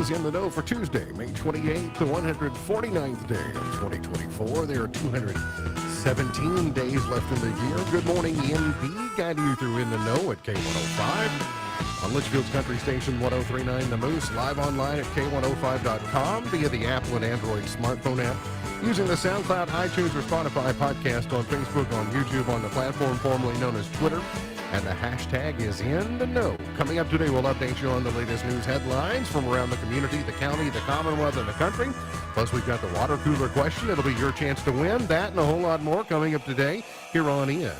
is In the Know for Tuesday, May 28th, the 149th day of 2024. There are 217 days left in the year. Good morning, ENB, guiding you through In the Know at K105. On Litchfield's Country Station 1039 The Moose, live online at K105.com via the Apple and Android smartphone app, using the SoundCloud, iTunes, or Spotify podcast, on Facebook, on YouTube, on the platform formerly known as Twitter. And the hashtag is In the Know. Coming up today, we'll update you on the latest news headlines from around the community, the county, the Commonwealth, and the country. Plus, we've got the water cooler question. It'll be your chance to win. That and a whole lot more coming up today here on In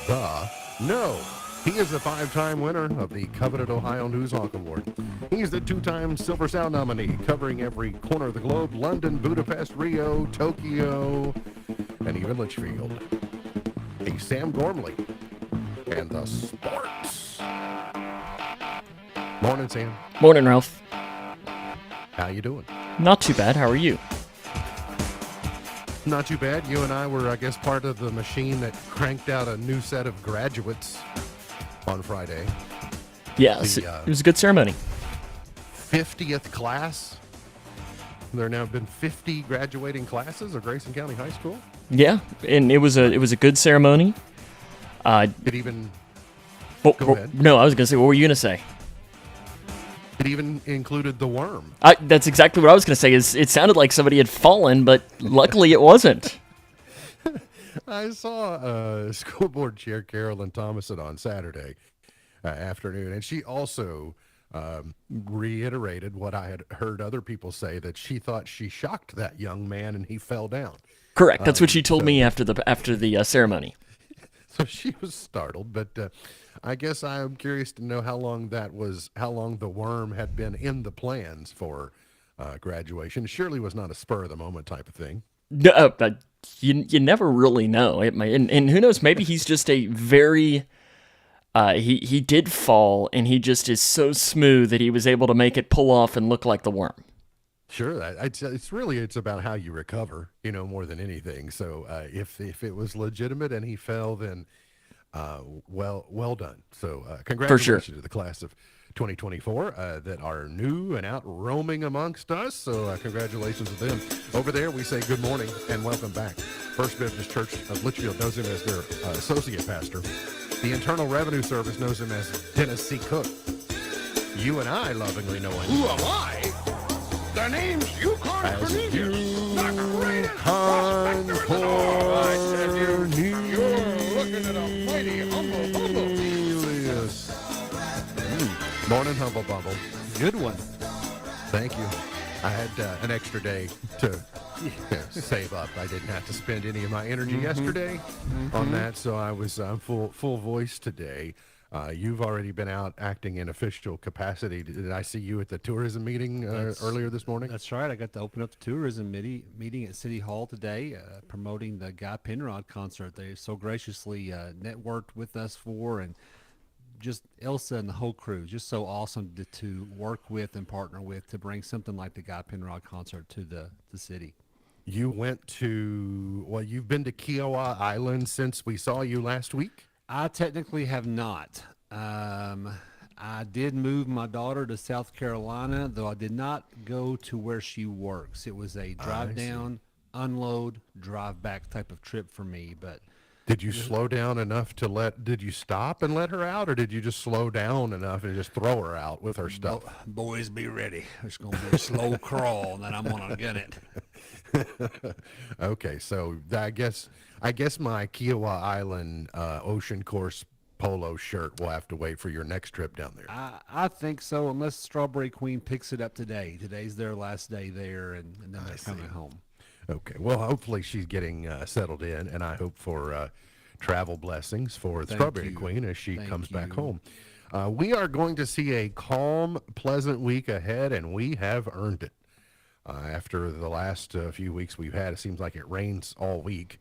the Know. He is a 5-time winner of the coveted Ohio Newshawk Award. He's the 2-time Silver Sound nominee, covering every corner of the globe: London, Budapest, Rio, Tokyo, and even Litchfield. He's Sam Gormley. And the sports. Morning, Sam. Morning, Ralph. How you doing? Not too bad. How are you? Not too bad. You and I were, I guess, part of the machine that cranked out a new set of graduates on Friday. Yeah, it was a good ceremony. 50th class. There now have been 50 graduating classes of Grayson County High School. Yeah, and it was a good ceremony. It even... Go ahead. No, I was going to say, what were you going to say? It even included the worm. That's exactly what I was going to say. Is it sounded like somebody had fallen, but luckily it wasn't. I saw school board chair Carolyn Thomason on Saturday afternoon, and she also reiterated what I had heard other people say, that she thought she shocked that young man and he fell down. Correct. That's what she told me after the ceremony. So she was startled, but I guess I'm curious to know how long the worm had been in the plans for graduation. It surely was not a spur of the moment type of thing. No, but you never really know. It might, and who knows? Maybe he's just a very he did fall, and he just is so smooth that he was able to make it pull off and look like the worm. Sure, it's about how you recover, more than anything. So if it was legitimate and he fell, then well done. So congratulations to the class of 2024 that are new and out roaming amongst us. So congratulations to them. Over there, we say good morning and welcome back. First Baptist Church of Litchfield knows him as their associate pastor. The Internal Revenue Service knows him as Dennis C. Cook. You and I lovingly know him. Who am I? The name's Yukon Cornelius, the greatest Yukon prospector in the North. I said Cornelius. you're looking at a mighty humble. Morning, Humble Bumble. Good one. Thank you. I had an extra day to save up. I didn't have to spend any of my energy yesterday on that, so I was full voice today. You've already been out acting in official capacity. Did I see you at the tourism meeting earlier this morning? That's right. I got to open up the tourism meeting at City Hall today, promoting the Guy Penrod concert they so graciously networked with us for, and just Elsa and the whole crew. Just so awesome to work with and partner with to bring something like the Guy Penrod concert to the city. You you've been to Kiowa Island since we saw you last week? I technically have not. I did move my daughter to South Carolina, though I did not go to where she works. It was a drive down, unload, drive back type of trip for me. But did you slow down enough did you stop and let her out, or did you just slow down enough and just throw her out with her stuff? Boys, be ready. It's going to be a slow crawl, and then I'm going to get it. Okay, so I guess my Kiowa Island Ocean Course polo shirt will have to wait for your next trip down there. I think so, unless Strawberry Queen picks it up today. Today's their last day there, and then they're coming home. Okay, well, hopefully she's getting settled in, and I hope for travel blessings for the Strawberry Queen as she comes back home. We are going to see a calm, pleasant week ahead, and we have earned it. After the last few weeks we've had, it seems like it rains all week.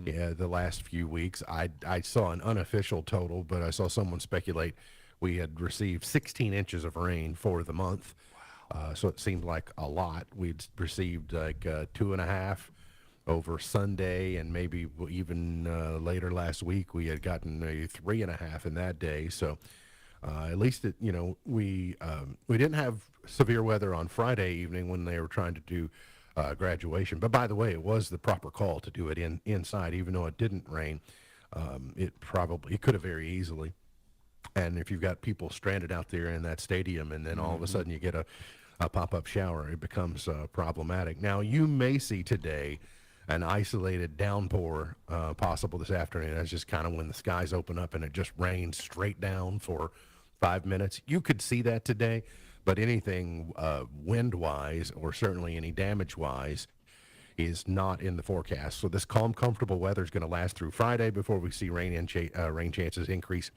Yeah, the last few weeks. I saw an unofficial total, but I saw someone speculate we had received 16 inches of rain for the month. Wow. So it seemed like a lot. We'd received like 2.5 over Sunday, and maybe even later last week we had gotten a 3.5 in that day. So At least we didn't have severe weather on Friday evening when they were trying to do graduation. But by the way, it was the proper call to do it inside, even though it didn't rain. It could have very easily. And if you've got people stranded out there in that stadium, and then all of a sudden you get a pop-up shower, it becomes problematic. Now, you may see today an isolated downpour possible this afternoon. That's just kind of when the skies open up and it just rains straight down for 5 minutes. You could see that today, but anything wind-wise or certainly any damage-wise is not in the forecast. So this calm, comfortable weather is going to last through Friday before we see rain chances increase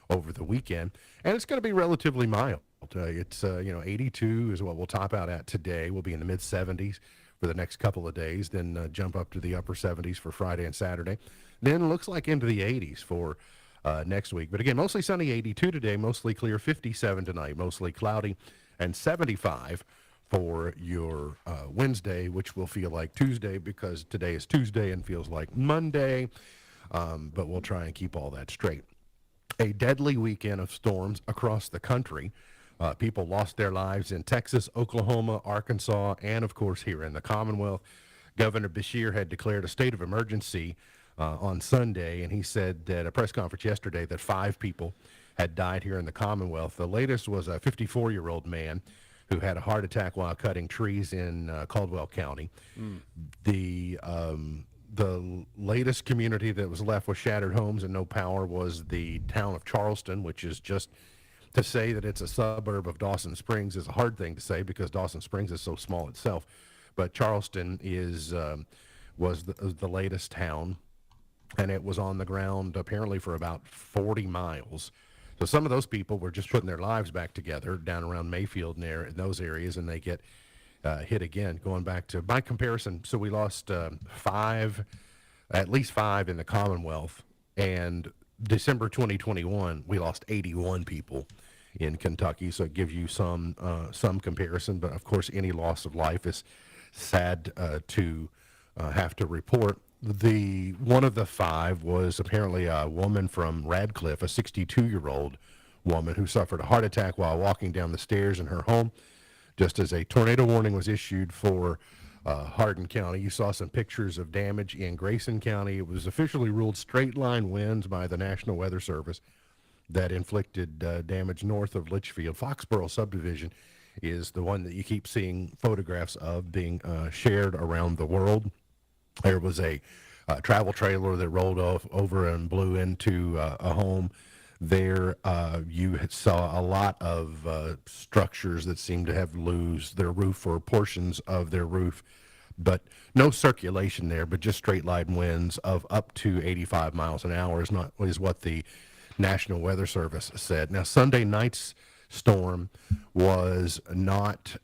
over the weekend, and it's going to be relatively mild. It's 82 is what we'll top out at today. We'll be in the mid 70s for the next couple of days, then jump up to the upper 70s for Friday and Saturday. Then looks like into the 80s for next week. But again, mostly sunny, 82 today, mostly clear, 57 tonight, mostly cloudy, and 75 for your Wednesday, which will feel like Tuesday because today is Tuesday and feels like Monday. But we'll try and keep all that straight. A deadly weekend of storms across the country. People lost their lives in Texas, Oklahoma, Arkansas, and of course here in the Commonwealth. Governor Beshear had declared a state of emergency on Sunday, and he said at a press conference yesterday that 5 people had died here in the Commonwealth. The latest was a 54-year-old man who had a heart attack while cutting trees in Caldwell County. The latest community that was left with shattered homes and no power was the town of Charleston, which is just to say that it's a suburb of Dawson Springs is a hard thing to say because Dawson Springs is so small itself. But Charleston was the latest town, and it was on the ground apparently for about 40 miles. So some of those people were just putting their lives back together down around Mayfield and there in those areas, and they get hit again. Going back to by comparison, so we lost at least 5 in the Commonwealth, and December 2021 we lost 81 people in Kentucky. So it gives you some comparison, but of course any loss of life is sad to have to report. One of the 5 was apparently a woman from Radcliffe, a 62-year-old woman who suffered a heart attack while walking down the stairs in her home. Just as a tornado warning was issued for Hardin County, you saw some pictures of damage in Grayson County. It was officially ruled straight line winds by the National Weather Service that inflicted damage north of Litchfield. Foxborough subdivision is the one that you keep seeing photographs of being shared around the world. There was a travel trailer that rolled over and blew into a home. There, you saw a lot of structures that seemed to have lose their roof or portions of their roof, but no circulation there, but just straight line winds of up to 85 miles an hour is what the National Weather Service said. Now, Sunday night's storm was not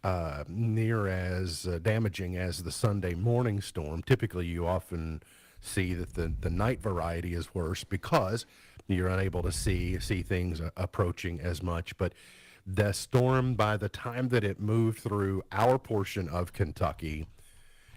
near as damaging as the Sunday morning storm. Typically, you often see that the night variety is worse because you're unable to see things approaching as much. But the storm, by the time that it moved through our portion of Kentucky,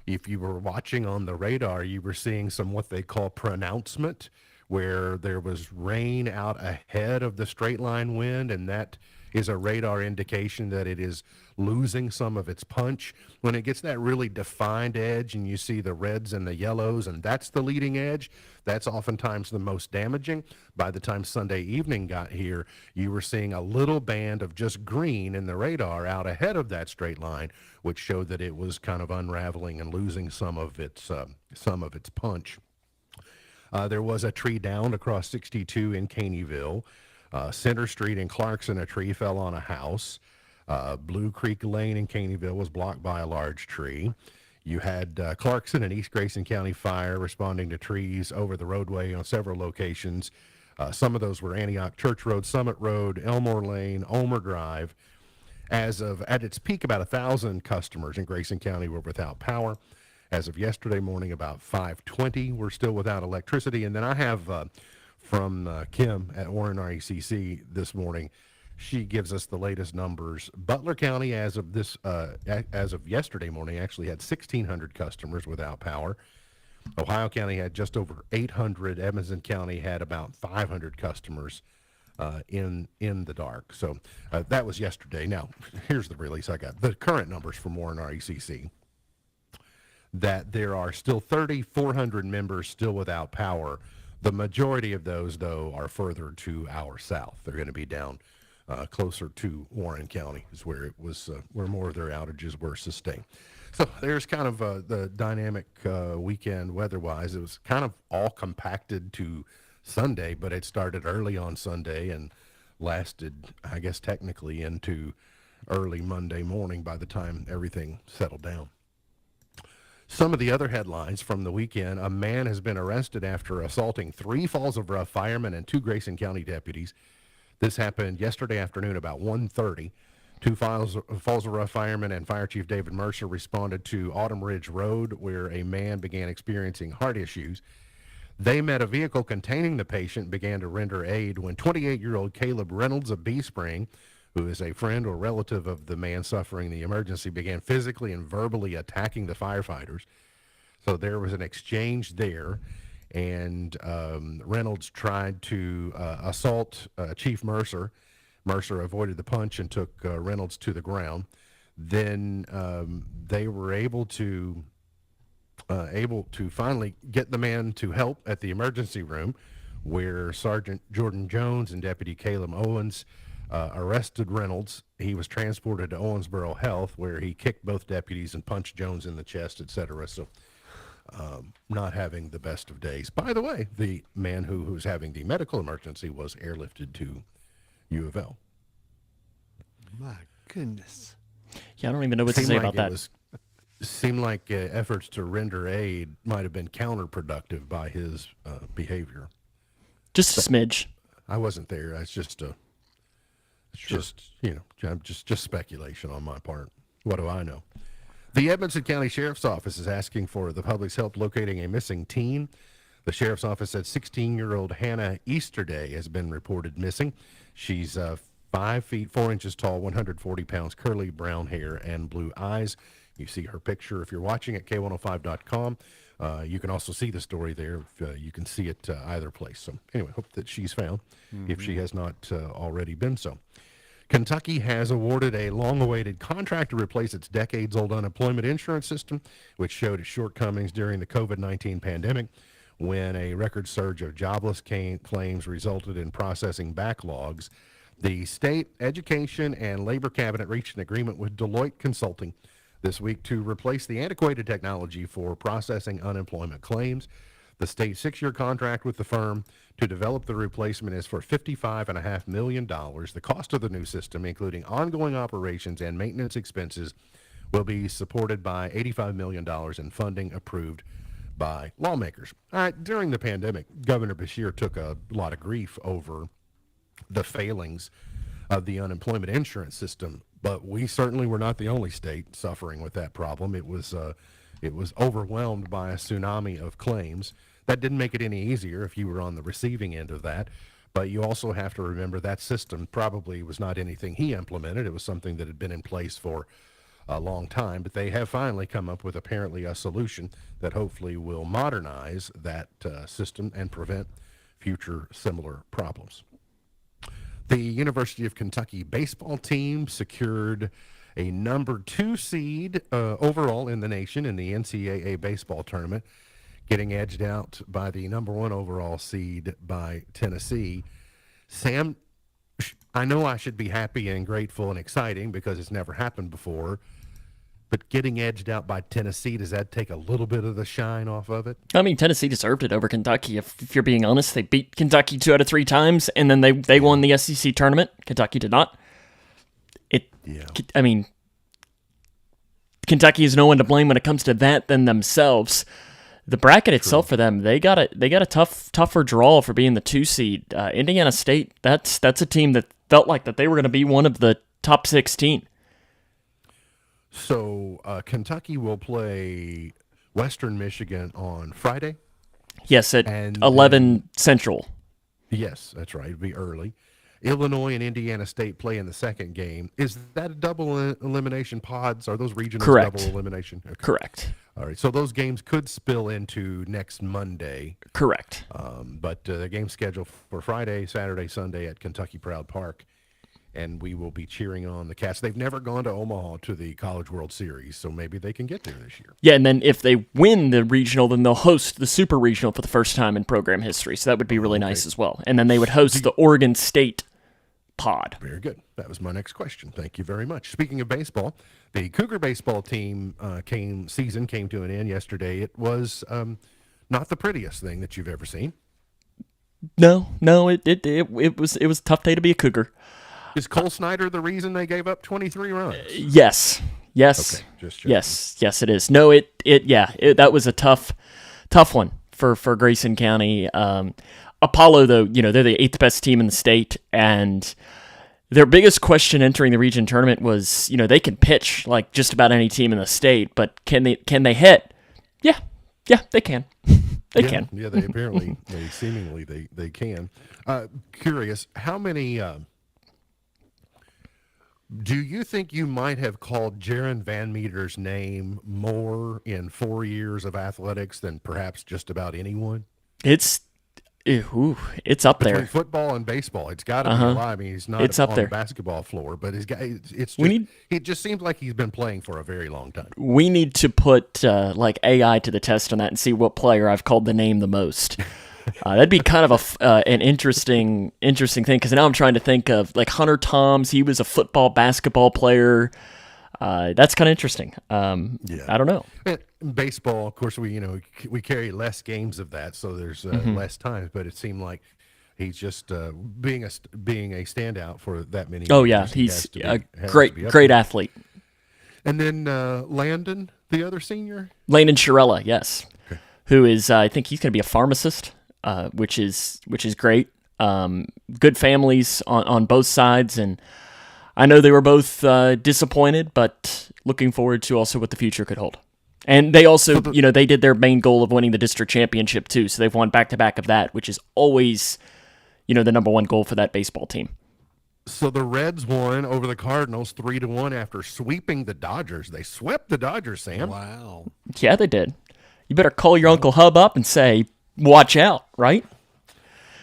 if you were watching on the radar, you were seeing some what they call pronouncement, where there was rain out ahead of the straight line wind, and that is a radar indication that it is losing some of its punch. When it gets that really defined edge and you see the reds and the yellows, and that's the leading edge, that's oftentimes the most damaging. By the time Sunday evening got here, you were seeing a little band of just green in the radar out ahead of that straight line, which showed that it was kind of unraveling and losing some of its punch. There was a tree downed across 62 in Caneyville. Center Street in Clarkson, a tree fell on a house. Blue Creek Lane in Caneyville was blocked by a large tree. You had Clarkson and East Grayson County Fire responding to trees over the roadway on several locations. Some of those were Antioch Church Road, Summit Road, Elmore Lane, Ulmer Drive. At its peak, about 1,000 customers in Grayson County were without power. As of yesterday morning, about 5:20 were still without electricity. And then I have from Kim at Warren RECC this morning. She gives us the latest numbers. Butler County, as of yesterday morning, actually had 1,600 customers without power. Ohio County had just over 800. Edmonson County had about 500 customers in the dark. So that was yesterday. Now, here's the release I got. The current numbers from Warren RECC, that there are still 3,400 members still without power. The majority of those, though, are further to our south. They're going to be down closer to Warren County, is where it was, where more of their outages were sustained. So there's kind of the dynamic weekend weather-wise. It was kind of all compacted to Sunday, but it started early on Sunday and lasted, I guess, technically into early Monday morning by the time everything settled down. Some of the other headlines from the weekend: a man has been arrested after assaulting 3 Falls of Rough firemen and 2 Grayson County deputies. This happened yesterday afternoon about 1:30. 2 Falls of Rough firemen and Fire Chief David Mercer responded to Autumn Ridge Road, where a man began experiencing heart issues. They met a vehicle containing the patient and began to render aid when 28-year-old Caleb Reynolds of Bee Spring, who is a friend or relative of the man suffering the emergency, began physically and verbally attacking the firefighters. So there was an exchange there, and Reynolds tried to assault Chief Mercer. Mercer avoided the punch and took Reynolds to the ground. Then they were able to finally get the man to help at the emergency room, where Sergeant Jordan Jones and Deputy Caleb Owens arrested Reynolds. He was transported to Owensboro Health, where he kicked both deputies and punched Jones in the chest, etc. So not having the best of days. By the way, the man who was having the medical emergency was airlifted to U of L. My goodness. Yeah, I don't even know what to say about that. Seemed like efforts to render aid might have been counterproductive by his behavior. Just a smidge. I wasn't there. It's just just speculation on my part. What do I know? The Edmonson County Sheriff's Office is asking for the public's help locating a missing teen. The Sheriff's Office said 16-year-old Hannah Easterday has been reported missing. She's 5 feet 4 inches tall, 140 pounds, curly brown hair, and blue eyes. You see her picture if you're watching at K105.com. You can also see the story there. You can see it either place. So anyway, hope that she's found if she has not already been so. Kentucky has awarded a long-awaited contract to replace its decades-old unemployment insurance system, which showed its shortcomings during the COVID-19 pandemic, when a record surge of jobless claims resulted in processing backlogs. The state education and labor cabinet reached an agreement with Deloitte Consulting this week to replace the antiquated technology for processing unemployment claims. The state 6-year contract with the firm to develop the replacement is for $55.5 million. The cost of the new system, including ongoing operations and maintenance expenses, will be supported by $85 million in funding approved by lawmakers. During the pandemic, Governor Beshear took a lot of grief over the failings of the unemployment insurance system, but we certainly were not the only state suffering with that problem. It was overwhelmed by a tsunami of claims. That didn't make it any easier if you were on the receiving end of that, but you also have to remember that system probably was not anything he implemented. It was something that had been in place for a long time, but they have finally come up with apparently a solution that hopefully will modernize that system and prevent future similar problems. The University of Kentucky baseball team secured a number 2 seed overall in the nation in the NCAA baseball tournament, getting edged out by the number 1 overall seed by Tennessee. Sam, I know I should be happy and grateful and exciting because it's never happened before, but getting edged out by Tennessee, does that take a little bit of the shine off of it? I mean, Tennessee deserved it over Kentucky. If you're being honest, they beat Kentucky 2 out of 3 times, and then they won the SEC tournament. Kentucky did not. I mean, Kentucky is no one to blame when it comes to that than themselves. The bracket itself for them, they got a tougher draw for being the 2 seed. Indiana State, that's a team that felt like that they were going to be one of the top 16. So Kentucky will play Western Michigan on Friday? Yes, at 11 Central. Yes, that's right. It'll be early. Illinois and Indiana State play in the second game. Is that a double elimination pods? Are those regional double elimination? Okay. Correct. All right, so those games could spill into next Monday, Correct. but the game scheduled for Friday, Saturday, Sunday at Kentucky Proud Park, and we will be cheering on the Cats. They've never gone to Omaha to the College World Series, so maybe they can get there this year. Yeah, and then if they win the regional, then they'll host the Super Regional for the first time in program history. So that would be really nice as well. And then they would host the Oregon State pod. Very good. That was my next question. Thank you very much. Speaking of baseball, the Cougar baseball team season came to an end yesterday. It was not the prettiest thing that you've ever seen. No, it was a tough day to be a Cougar. Is Cole Snyder the reason they gave up 23 runs? Yes. Okay, just checking. Yes, it is. No, that was a tough one for Grayson County. Apollo, though, they're the 8th best team in the state, and their biggest question entering the region tournament was, they can pitch like just about any team in the state, but can they hit? Yeah, they can. They can. Yeah, they apparently, they can. Curious, how many? Do you think you might have called Jaron Van Meter's name more in 4 years of athletics than perhaps just about anyone? It's up Between there. football and baseball, it's got to be a lot. I mean, he's not It's up on there. the basketball floor, but it just seems like he's been playing for a very long time. We need to put like AI to the test on that and see what player I've called the name the most. That'd be kind of an interesting thing, because now I'm trying to think of like Hunter Toms. He was a football, basketball player. That's kind of interesting. I don't know. In baseball, of course, we carry less games of that, so there's less times. But it seemed like he's just being a standout for that many. Oh years. yeah, He he's has to a be- has to great be up great there. athlete. And then Landon, the other senior. Landon Shirella, yes, who is I think he's going to be a pharmacist, which is great. Good families on both sides, and I know they were both disappointed, but looking forward to also what the future could hold. And they also, they did their main goal of winning the district championship too, so they've won back-to-back of that, which is always, the number one goal for that baseball team. So the Reds won over the Cardinals 3-1 after sweeping the Dodgers. They swept the Dodgers, Sam. Wow. Yeah, they did. You better call your Uncle Hub up and say, watch out, right?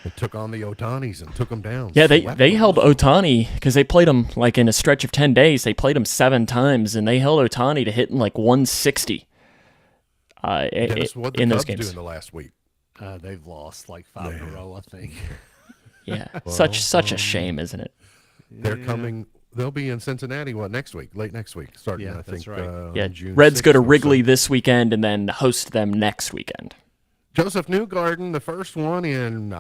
They took on the Otanis and took them down. Yeah, Swept they them. held Otani because they played him like in a stretch of 10 days. They played him 7 times, and they held Otani to hitting like 160 Dennis, what the in Cubs those games. doing the last week? They've lost like 5 in a row, I think. Yeah, such a shame, isn't it? They're coming. They'll be in Cincinnati next week, late next week, starting Yeah, I think that's right. Yeah, June Reds 6th go to or so. Wrigley this weekend and then host them next weekend. Joseph Newgarden, the first one in,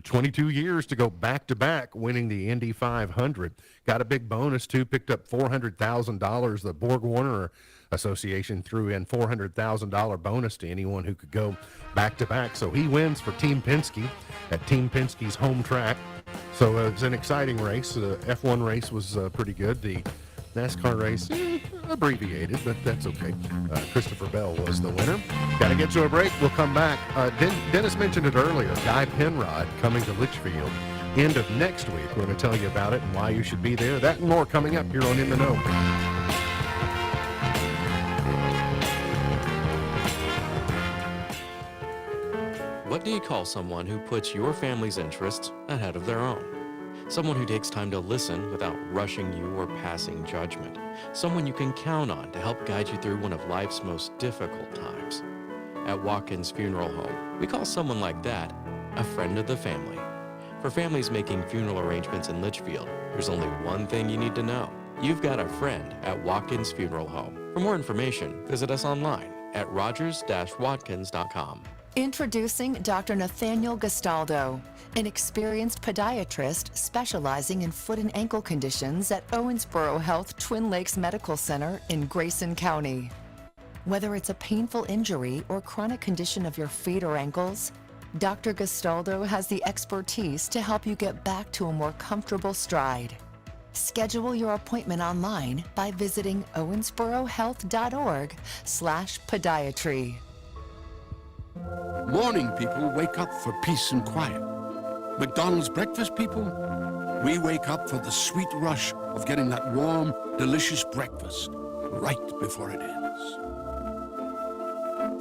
22 years to go back-to-back winning the Indy 500. Got a big bonus, too. Picked up $400,000. The Borg Warner Association threw in $400,000 bonus to anyone who could go back-to-back. So he wins for Team Penske at Team Penske's home track. So it's an exciting race. The F1 race was pretty good. The NASCAR race, abbreviated, but that's okay. Christopher Bell was the winner. Got to get to a break. We'll come back. Dennis mentioned it earlier. Guy Penrod coming to Litchfield end of next week. We're going to tell you about it and why you should be there. That and more coming up here on In the Know. What do you call someone who puts your family's interests ahead of their own? Someone who takes time to listen without rushing you or passing judgment. Someone you can count on to help guide you through one of life's most difficult times. At Watkins Funeral Home, we call someone like that a friend of the family. For families making funeral arrangements in Litchfield, there's only one thing you need to know. You've got a friend at Watkins Funeral Home. For more information, visit us online at rogers-watkins.com. Introducing Dr. Nathaniel Gastaldo, an experienced podiatrist specializing in foot and ankle conditions at Owensboro Health Twin Lakes Medical Center in Grayson County. Whether it's a painful injury or chronic condition of your feet or ankles, Dr. Gastaldo has the expertise to help you get back to a more comfortable stride. Schedule your appointment online by visiting owensborohealth.org/podiatry. Morning people wake up for peace and quiet. McDonald's breakfast people, we wake up for the sweet rush of getting that warm, delicious breakfast right before it ends.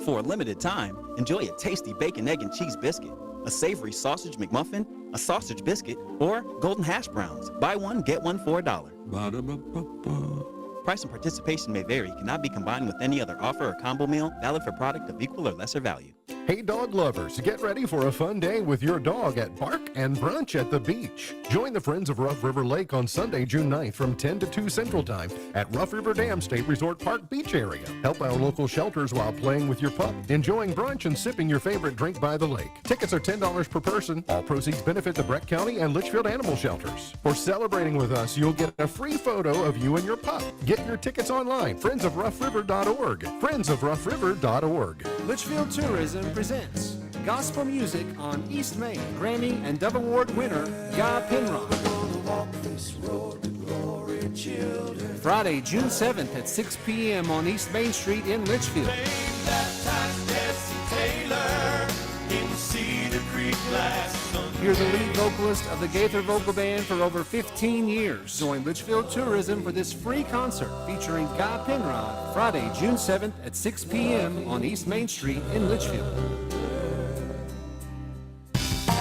For a limited time, enjoy a tasty bacon, egg, and cheese biscuit, a savory sausage McMuffin, a sausage biscuit, or golden hash browns. Buy one, get one for $1. Ba-da-ba-ba-ba. Price and participation may vary, cannot be combined with any other offer or combo meal, valid for product of equal or lesser value. Hey, dog lovers, get ready for a fun day with your dog at Bark and Brunch at the beach. Join the Friends of Rough River Lake on Sunday, June 9th from 10 to 2 Central Time at Rough River Dam State Resort Park Beach area. Help our local shelters while playing with your pup, enjoying brunch and sipping your favorite drink by the lake. Tickets are $10 per person. All proceeds benefit the Breck County and Litchfield Animal Shelters. For celebrating with us, you'll get a free photo of you and your pup. Get your tickets online, friendsofroughriver.org. friendsofroughriver.org. Litchfield Tourism presents gospel music on East Main. Grammy and Dove Award winner Guy Penrod. Friday, June 7th at 6 p.m. on East Main Street in Litchfield. You're the lead vocalist of the Gaither Vocal Band for over 15 years. Join Litchfield Tourism for this free concert featuring Guy Penrod, Friday, June 7th at 6 p.m. on East Main Street in Litchfield.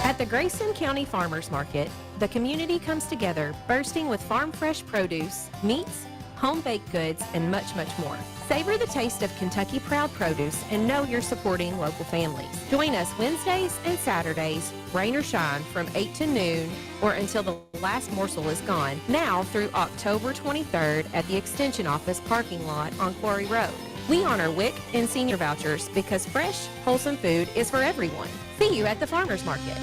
At the Grayson County Farmers Market, the community comes together, bursting with farm fresh produce, meats, home baked goods, and much, much more. Savor the taste of Kentucky Proud Produce and know you're supporting local families. Join us Wednesdays and Saturdays, rain or shine, from 8 to noon or until the last morsel is gone, now through October 23rd at the Extension Office parking lot on Quarry Road. We honor WIC and senior vouchers because fresh, wholesome food is for everyone. See you at the Farmers Market.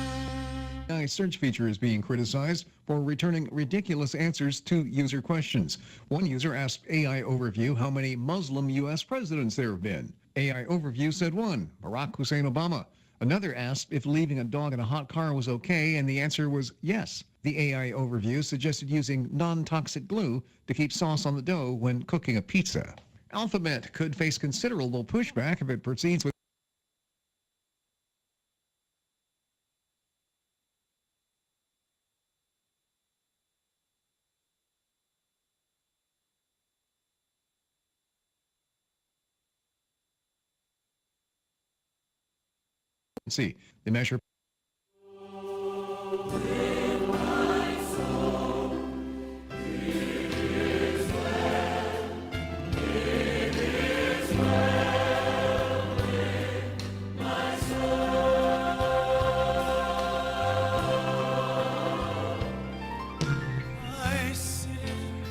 AI search feature is being criticized for returning ridiculous answers to user questions. One user asked AI Overview how many Muslim U.S. presidents there have been. AI Overview said one, Barack Hussein Obama. Another asked if leaving a dog in a hot car was okay, and the answer was yes. The AI Overview suggested using non-toxic glue to keep sauce on the dough when cooking a pizza. Alphabet could face considerable pushback if it proceeds with See, the measure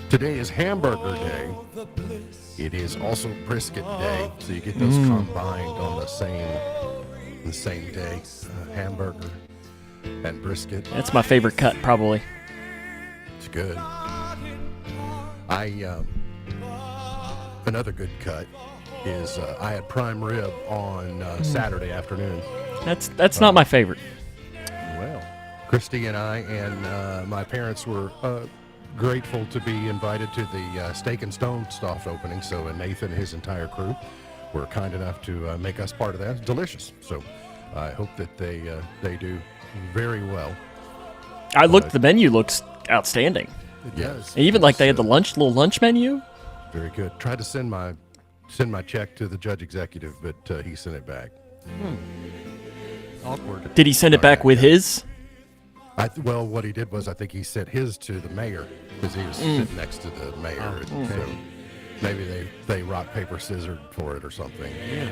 Today is Hamburger Day. It is also Brisket Day, so you get those combined on the same day. Hamburger and brisket. That's my favorite cut, probably. It's good. Another good cut is I had prime rib on Saturday afternoon. That's not my favorite. Well, Christy and I and my parents were grateful to be invited to the Steak and Stone soft opening. So Nathan and his entire crew were kind enough to make us part of that. It's delicious. So I hope that they do very well. The menu looks outstanding. It does. And even like they had the little lunch menu. Very good. Tried to send my check to the judge executive, but he sent it back. Awkward. Did he send it back with his? Well, what he did was I think he sent his to the mayor because he was sitting next to the mayor. And so maybe they rock, paper, scissors for it or something. Yeah.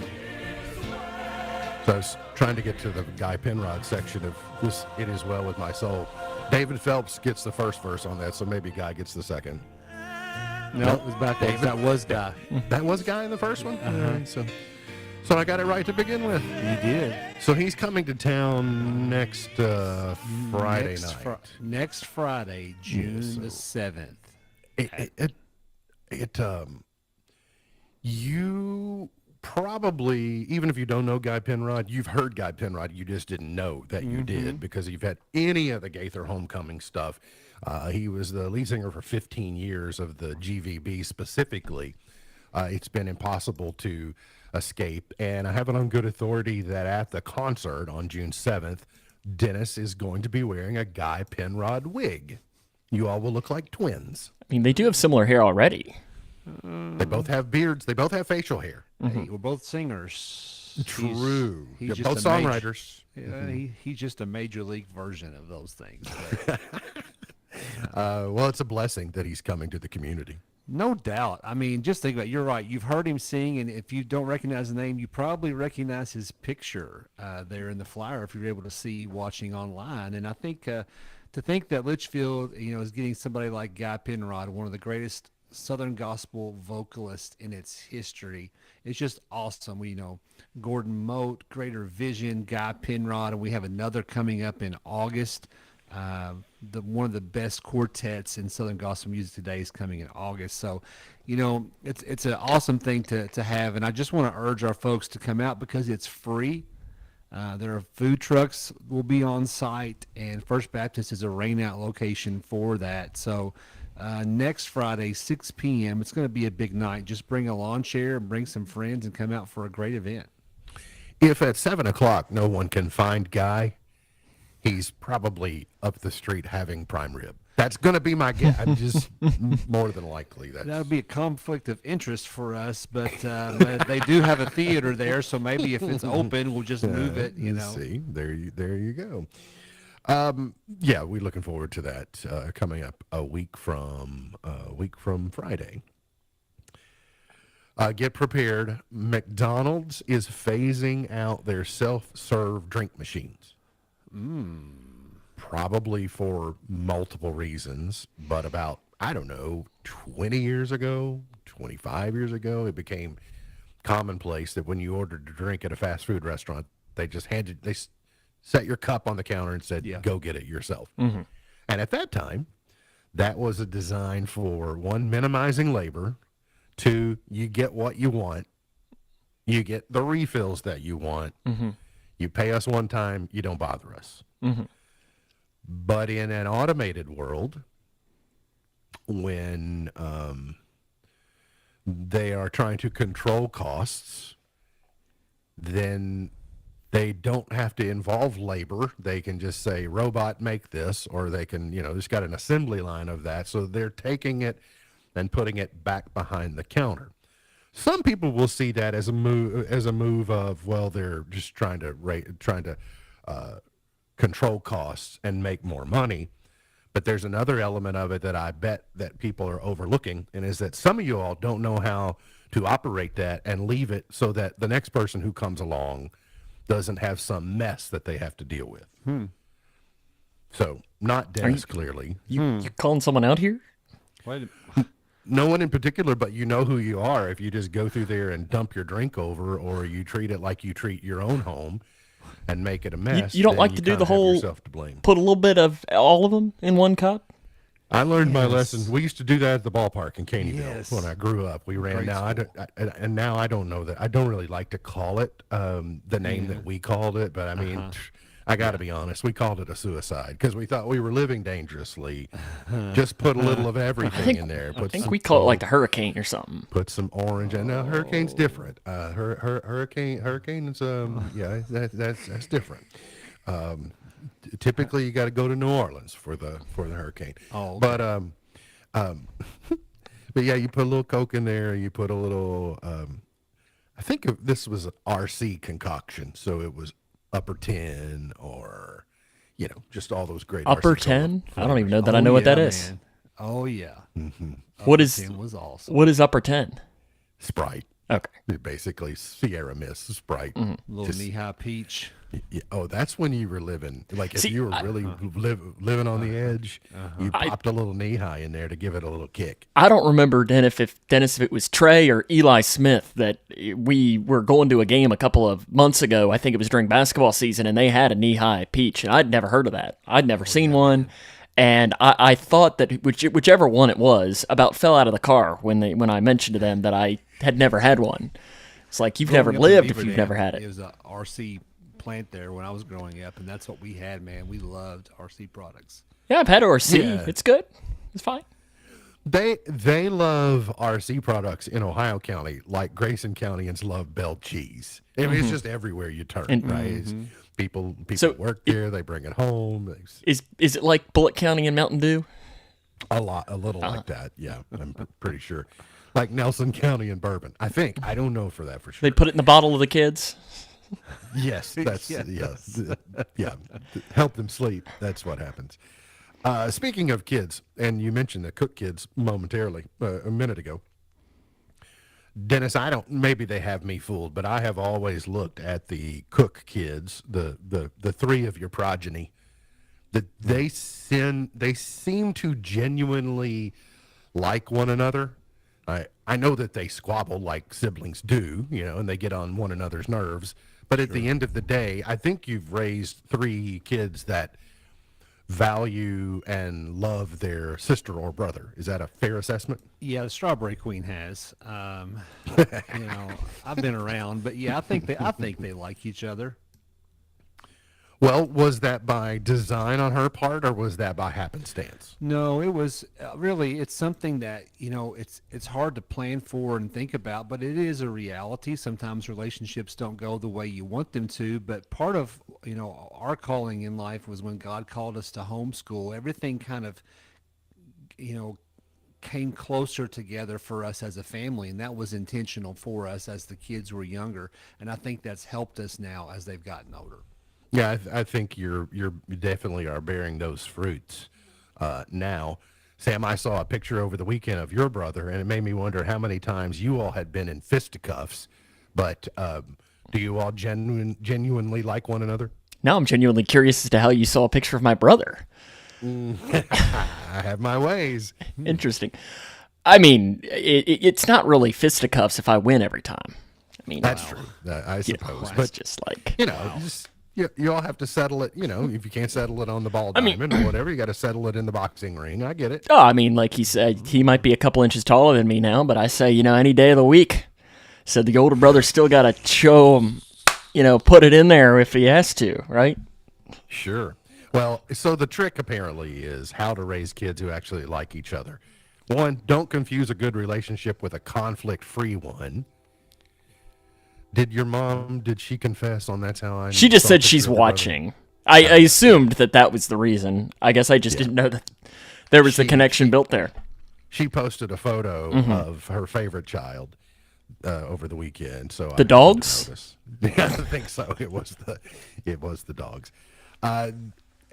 So I was trying to get to the Guy Penrod section of this It Is Well With My Soul. David Phelps gets the first verse on that, so maybe Guy gets the second. No, it was about David. That was Guy. That was Guy in the first one? So I got it right to begin with. You did. So he's coming to town next Friday night. Next Friday, June the 7th. You probably, even if you don't know Guy Penrod, you've heard Guy Penrod. You just didn't know that you did because you've had any of the Gaither Homecoming stuff. He was the lead singer for 15 years of the GVB specifically. It's been impossible to escape. And I have it on good authority that at the concert on June 7th, Dennis is going to be wearing a Guy Penrod wig. You all will look like twins. I mean, they do have similar hair already. They both have beards. They both have facial hair. Hey, we're both singers. True. He's Yeah, just both a major- songwriters. He's just a major league version of those things. Well, it's a blessing that he's coming to the community. No doubt. I mean, just think about it. You're right. You've heard him sing, and if you don't recognize the name, you probably recognize his picture there in the flyer if you're able to see watching online. And I think to think that Litchfield, is getting somebody like Guy Penrod, one of the greatest Southern gospel vocalists in its history, it's just awesome. Gordon Mote, Greater Vision, Guy Penrod, and we have another coming up in August. One of the best quartets in Southern gospel music today is coming in August. So, it's an awesome thing to have, and I just want to urge our folks to come out because it's free. There are food trucks will be on site, and First Baptist is a rain-out location for that. So, next Friday, 6 p.m., it's going to be a big night. Just bring a lawn chair and bring some friends and come out for a great event. If at 7 o'clock no one can find Guy, he's probably up the street having prime rib. That's going to be my guess. I'm just more than likely. That would be a conflict of interest for us, but they do have a theater there, so maybe if it's open, we'll just move it. See, there you go. Yeah, we're looking forward to that coming up a week from Friday. Get prepared. McDonald's is phasing out their self-serve drink machines. Probably for multiple reasons, but about, 20 years ago, 25 years ago, it became commonplace that when you ordered a drink at a fast food restaurant, they just set your cup on the counter and said, go get it yourself. And at that time, that was a design for, one, minimizing labor, two, you get what you want, you get the refills that you want, you pay us one time, you don't bother us. But in an automated world, when they are trying to control costs, then they don't have to involve labor. They can just say, robot, make this, or they can, just got an assembly line of that. So they're taking it and putting it back behind the counter. Some people will see that as a move of, well, they're just trying to control costs and make more money. But there's another element of it that I bet that people are overlooking, and is that some of you all don't know how to operate that and leave it so that the next person who comes along doesn't have some mess that they have to deal with. So, not Dennis, clearly. You calling someone out here? No one in particular, but you know who you are if you just go through there and dump your drink over, or you treat it like you treat your own home and make it a mess. You don't then like you to do kinda the have whole, yourself to blame. put a little bit of all of them in one cup? I learned my lesson. We used to do that at the ballpark in Caneyville when I grew up. We ran. Great Now I don't know that. I don't really like to call it the name that we called it, but I mean, I got to be honest. We called it a suicide because we thought we were living dangerously. Just put a little of everything in there. I think we call it like the hurricane or something. Put some orange, and now hurricane's different. Hurricane is that's different. Typically, you got to go to New Orleans for the hurricane. Oh, okay. But yeah, you put a little Coke in there. You put a little. I think this was an RC concoction, so it was Upper 10 or, just all those great Upper RC 10? I don't even know that I know what that is. Man. Oh yeah. What Upper is 10 was awesome. What is Upper 10? Sprite. Okay. Basically, Sierra Mist Sprite. Little knee-high peach. Yeah, that's when you were living. Like, if See, you were really living on the edge, you popped a little knee high in there to give it a little kick. I don't remember, Dennis, if it was Trey or Eli Smith that we were going to a game a couple of months ago. I think it was during basketball season, and they had a knee-high peach, and I'd never heard of that. I'd never seen one, and I thought that whichever one it was about fell out of the car when I mentioned to them that I had never had one. It's like, you've never Growing up in lived if Beaver you've Dam, never had it. It was a RC plant there when I was growing up, and that's what we had, man. We loved RC products. Yeah, I've had ORC. Yeah. It's good. It's fine. They love RC products in Ohio County, like Grayson Countyans love Bell cheese. I mean, it's just everywhere you turn, right? It's, people So work there, they bring it home. Is it like Bullitt County and Mountain Dew? A little like that, yeah. I'm pretty sure. Like Nelson County and Bourbon, I think. I don't know for that for sure. They put it in the bottle of the kids. Yes, that's Yes. yeah. Help them sleep. That's what happens. Speaking of kids, and you mentioned the Cook kids momentarily a minute ago. Dennis, I don't. Maybe they have me fooled, but I have always looked at the Cook kids, the three of your progeny, that they seem to genuinely like one another. I know that they squabble like siblings do, and they get on one another's nerves. But at the end of the day, I think you've raised three kids that value and love their sister or brother. Is that a fair assessment? Yeah, the Strawberry Queen has. I've been around, but yeah, I think they like each other. Well, was that by design on her part, or was that by happenstance? No, it was really. It's something that it's hard to plan for and think about, but it is a reality. Sometimes relationships don't go the way you want them to, but part of our calling in life was when God called us to homeschool. Everything kind of came closer together for us as a family, and that was intentional for us as the kids were younger, and I think that's helped us now as they've gotten older. Yeah, I think you definitely are bearing those fruits now. Sam, I saw a picture over the weekend of your brother, and it made me wonder how many times you all had been in fisticuffs. But do you all genuinely like one another? Now I'm genuinely curious as to how you saw a picture of my brother. I have my ways. Interesting. I mean, it's not really fisticuffs if I win every time. I mean, that's true. I suppose, it's but just like you all have to settle it. If you can't settle it on the ball diamond or whatever, you got to settle it in the boxing ring. I get it. Oh, I mean, like he said, he might be a couple inches taller than me now, but I say, any day of the week. Said the older brother still got to show him, put it in there if he has to, right? Sure. Well, so the trick apparently is how to raise kids who actually like each other. One, don't confuse a good relationship with a conflict-free one. Did your mom, did she confess on that's how I... She just said she's watching. I assumed that was the reason. I guess I just didn't know that there was a connection built there. She posted a photo of her favorite child over the weekend. So the dogs? Yeah, I think so. It was the dogs.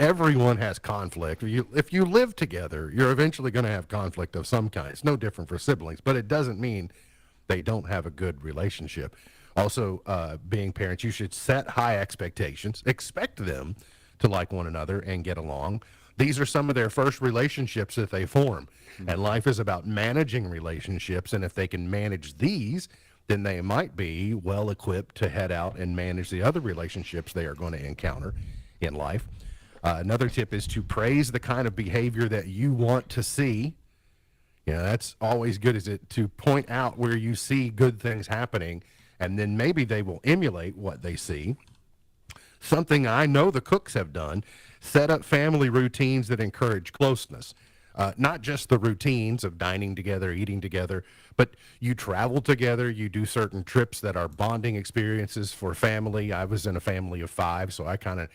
Everyone has conflict. If you live together, you're eventually going to have conflict of some kind. It's no different for siblings, but it doesn't mean they don't have a good relationship. Also, being parents, you should set high expectations. Expect them to like one another and get along. These are some of their first relationships that they form. And life is about managing relationships. And if they can manage these, then they might be well equipped to head out and manage the other relationships they are going to encounter in life. Another tip is to praise the kind of behavior that you want to see. That's always good, is it to point out where you see good things happening, and then maybe they will emulate what they see. Something I know the Cooks have done, set up family routines that encourage closeness. Not just the routines of dining together, eating together, but you travel together, you do certain trips that are bonding experiences for family. I was in a family of 5, so I kind of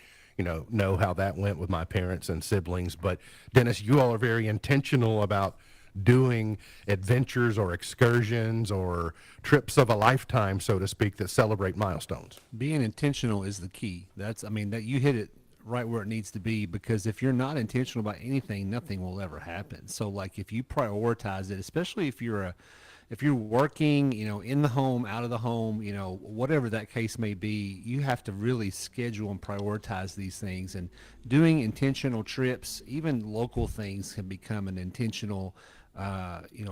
know how that went with my parents and siblings. But Dennis, you all are very intentional about doing adventures or excursions or trips of a lifetime, so to speak, that celebrate milestones. Being intentional is the key. That you hit it right where it needs to be, because if you're not intentional about anything, nothing will ever happen. So like if you prioritize it, especially if you're working, in the home, out of the home, whatever that case may be, you have to really schedule and prioritize these things. And doing intentional trips, even local things, can become an intentional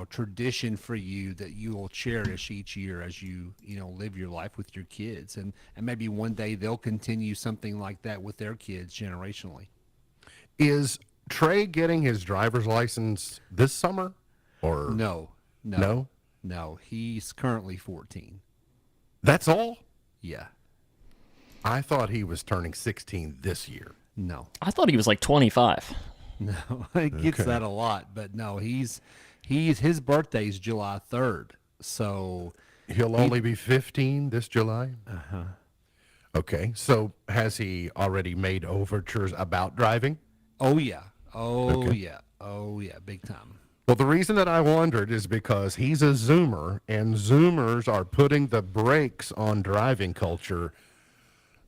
tradition for you that you will cherish each year as you live your life with your kids, and maybe one day they'll continue something like that with their kids generationally. Is Trey getting his driver's license this summer, or No, he's currently 14. That's all? Yeah. I thought he was turning 16 this year. No. I thought he was like 25. No, it gets that a lot, but no, his birthday's July 3rd, so he'll only be 15 this July. Okay, so has he already made overtures about driving? Oh yeah, Okay. yeah, big time. Well, the reason that I wondered is because he's a Zoomer, and Zoomers are putting the brakes on driving culture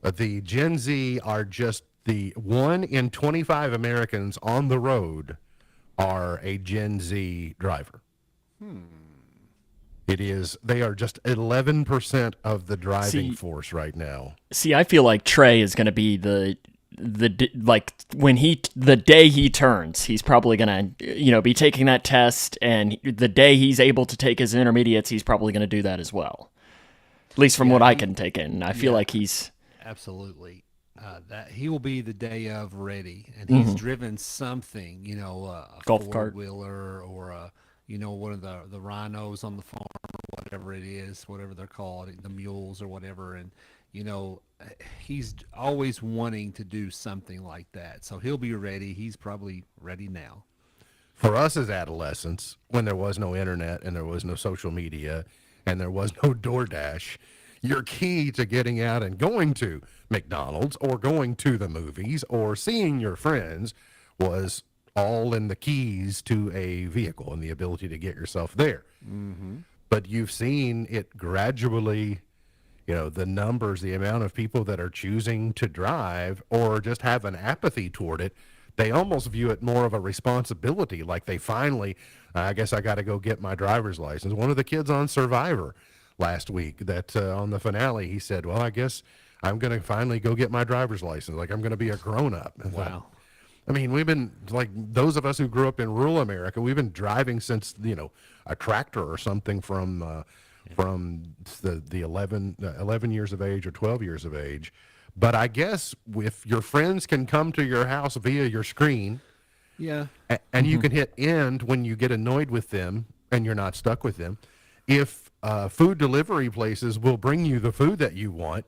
The Gen Z are just the 1 in 25 Americans on the road are a Gen Z driver. They are just 11% of the driving force right now. See, I feel like Trey is going to be the day he turns, he's probably going to, be taking that test, and the day he's able to take his intermediates, he's probably going to do that as well. At least from what I can take in. I feel like he's absolutely that he will be the day of ready, and he's driven something, a golf cart wheeler or one of the rhinos on the farm or whatever it is, whatever they're called, the mules or whatever, and he's always wanting to do something like that. So he'll be ready. He's probably ready now. For us as adolescents, when there was no internet and there was no social media and there was no DoorDash, your key to getting out and going to McDonald's or going to the movies or seeing your friends was all in the keys to a vehicle and the ability to get yourself there. But you've seen it gradually, the numbers, the amount of people that are choosing to drive or just have an apathy toward it, they almost view it more of a responsibility. Like they finally, I guess I got to go get my driver's license. One of the kids on Survivor last week that on the finale, he said, well, I guess I'm going to finally go get my driver's license. Like I'm going to be a grown up. Wow. I mean, we've been like those of us who grew up in rural America, we've been driving since, a tractor or something from the 11 years of age or 12 years of age. But I guess if your friends can come to your house via your screen, and you can hit end when you get annoyed with them and you're not stuck with them. If food delivery places will bring you the food that you want,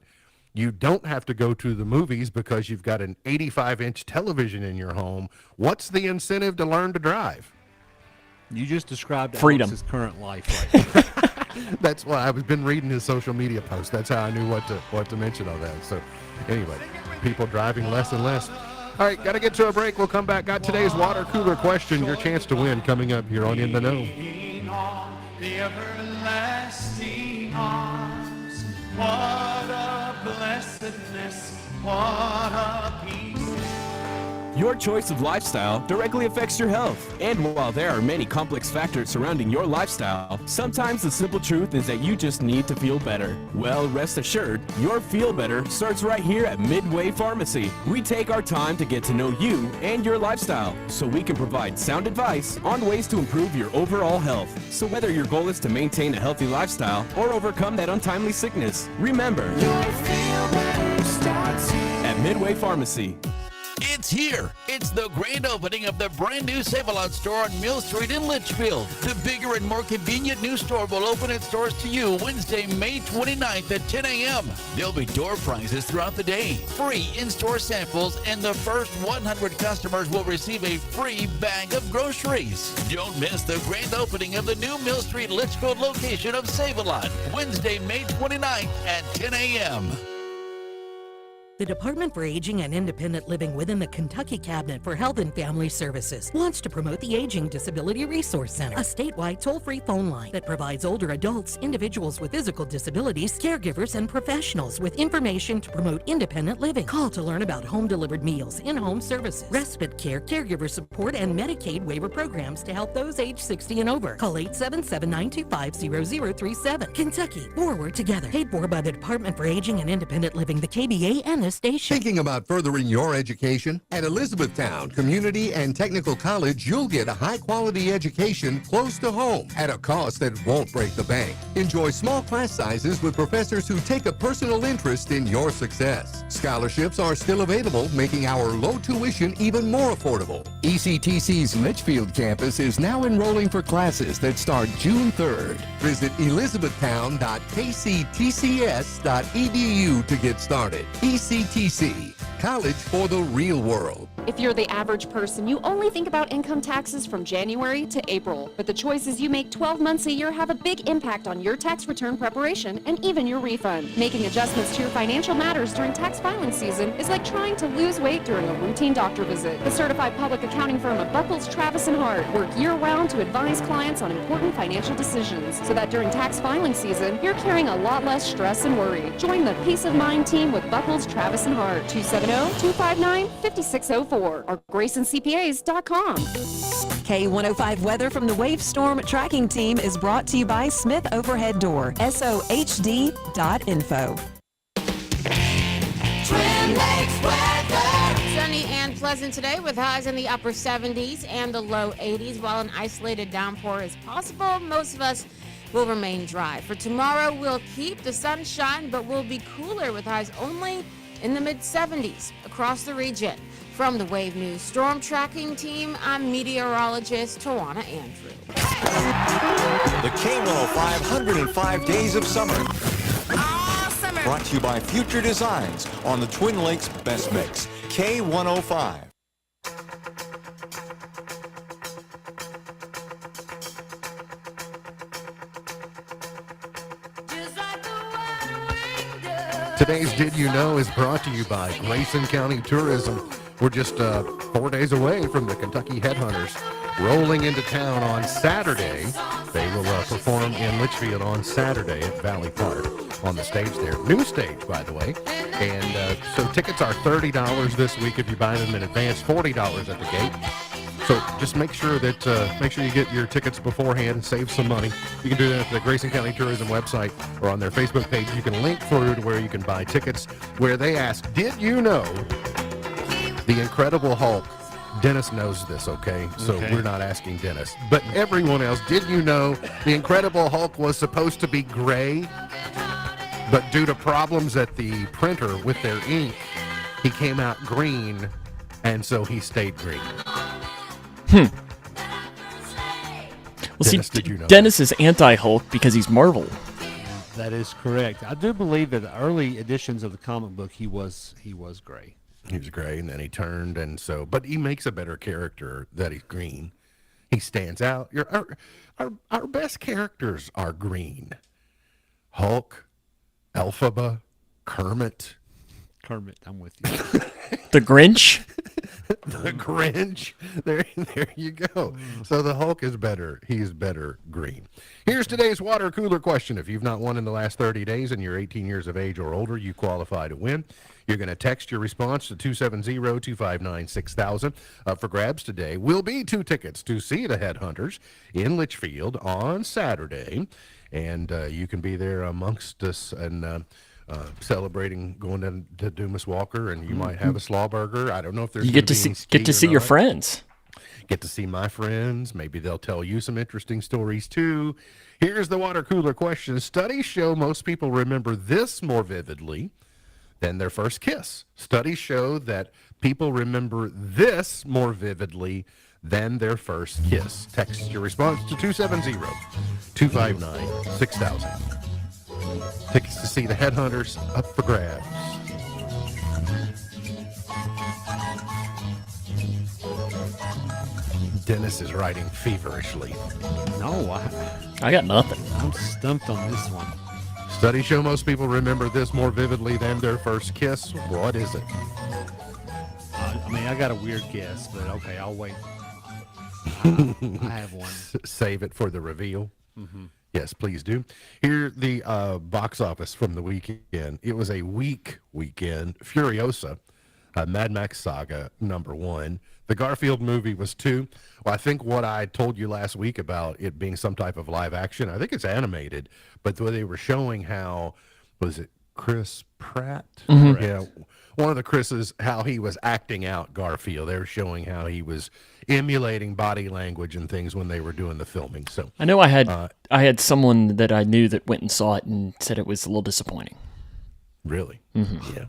you don't have to go to the movies because you've got an 85-inch television in your home. What's the incentive to learn to drive? You just described freedom. Alex's current life right now. That's why I've been reading his social media posts. That's how I knew what to mention on that. So anyway, people driving less and less. All right, got to get to a break. We'll come back. Got today's water cooler question. Your chance to win coming up here on In the Know. The everlasting arms. What a blessedness. What a peace. Your choice of lifestyle directly affects your health. And while there are many complex factors surrounding your lifestyle, sometimes the simple truth is that you just need to feel better. Well, rest assured, your feel better starts right here at Midway Pharmacy. We take our time to get to know you and your lifestyle so we can provide sound advice on ways to improve your overall health. So whether your goal is to maintain a healthy lifestyle or overcome that untimely sickness, remember, your feel better starts here at Midway Pharmacy. It's here. It's the grand opening of the brand new Save-A-Lot store on Mill Street in Litchfield. The bigger and more convenient new store will open its doors to you Wednesday, May 29th at 10 a.m. There'll be door prizes throughout the day, free in-store samples, and the first 100 customers will receive a free bag of groceries. Don't miss the grand opening of the new Mill Street Litchfield location of Save-A-Lot, Wednesday, May 29th at 10 a.m. The Department for Aging and Independent Living within the Kentucky Cabinet for Health and Family Services wants to promote the Aging Disability Resource Center, a statewide toll-free phone line that provides older adults, individuals with physical disabilities, caregivers, and professionals with information to promote independent living. Call to learn about home-delivered meals, in-home services, respite care, caregiver support, and Medicaid waiver programs to help those age 60 and over. Call 877-925-0037. Kentucky, forward together. Paid for by the Department for Aging and Independent Living, the KBA, and the station. Thinking about furthering your education? At Elizabethtown Community and Technical College, you'll get a high-quality education close to home at a cost that won't break the bank. Enjoy small class sizes with professors who take a personal interest in your success. Scholarships are still available, making our low tuition even more affordable. ECTC's Litchfield campus is now enrolling for classes that start June 3rd. Visit elizabethtown.kctcs.edu to get started. ECTC, college for the real world. If you're the average person, you only think about income taxes from January to April. But the choices you make 12 months a year have a big impact on your tax return preparation and even your refund. Making adjustments to your financial matters during tax filing season is like trying to lose weight during a routine doctor visit. The certified public accounting firm of Buckles, Travis & Hart work year-round to advise clients on important financial decisions so that during tax filing season, you're carrying a lot less stress and worry. Join the Peace of Mind team with Buckles, Travis & Hart, 270-259-5604 or GraysonCPAs.com. K105 weather from the Wave Storm Tracking Team is brought to you by Smith Overhead Door, SOHD.info. Twin Lakes weather. Sunny and pleasant today with highs in the upper 70s and the low 80s. While an isolated downpour is possible, most of us will remain dry. For tomorrow, we'll keep the sunshine, but we'll be cooler with highs only in the mid-70s across the region. From the Wave News Storm Tracking Team, I'm meteorologist Tawana Andrew. The K105 105 Days of Summer. Brought to you by Future Designs on the Twin Lakes Best Mix. K105. Today's Did You Know is brought to you by Grayson County Tourism. We're just 4 days away from the Kentucky Headhunters rolling into town on Saturday. They will perform in Litchfield on Saturday at Valley Park on the stage there. New stage, by the way. And so tickets are $30 this week if you buy them in advance, $40 at the gate. So just make sure that you get your tickets beforehand and save some money. You can do that at the Grayson County Tourism website or on their Facebook page. You can link through to where you can buy tickets where they ask, did you know the Incredible Hulk? Dennis knows this, okay? So we're not asking Dennis. But everyone else, did you know the Incredible Hulk was supposed to be gray? But due to problems at the printer with their ink, he came out green, and so he stayed green. Well, Dennis, see, did you know Dennis is anti-Hulk because he's Marvel. That is correct. I do believe that the early editions of the comic book, he was gray. He was gray, and then he turned, and so, but he makes a better character that he's green. He stands out. Our best characters are green. Hulk, Elphaba, Kermit. Kermit, I'm with you. The Grinch. The Grinch. There you go. So the Hulk is better. He's better green. Here's today's water cooler question. If you've not won in the last 30 days and you're 18 years of age or older, you qualify to win. You're going to text your response to 270-259-6000. Up for grabs today will be 2 tickets to see the Headhunters in Litchfield on Saturday. And you can be there amongst us and celebrating going to Dumas Walker, and you might have a slaw burger. I don't know if there's You get to see your friends. Get to see my friends. Maybe they'll tell you some interesting stories too. Here's the water cooler question. Studies show most people remember this more vividly than their first kiss. Studies show that people remember this more vividly than their first kiss. Text your response to 270-259-6000. Tickets to see the Headhunters up for grabs. Dennis is writing feverishly. No, I got nothing. I'm stumped on this one. Studies show most people remember this more vividly than their first kiss. What is it? I mean, I got a weird guess, but okay, I'll wait. I have one. Save it for the reveal. Mm-hmm. Yes, please do. Here, the box office from the weekend. It was a weak weekend. Furiosa, Mad Max Saga, #1. The Garfield movie was 2. Well, I think what I told you last week about it being some type of live action, I think it's animated, but they were showing how, was it Chris Pratt? Mm-hmm. Yeah, one of the Chris's, how he was acting out Garfield. They were showing how he was emulating body language and things when they were doing the filming. So I know I had someone that I knew that went and saw it and said it was a little disappointing. Really? Mm-hmm.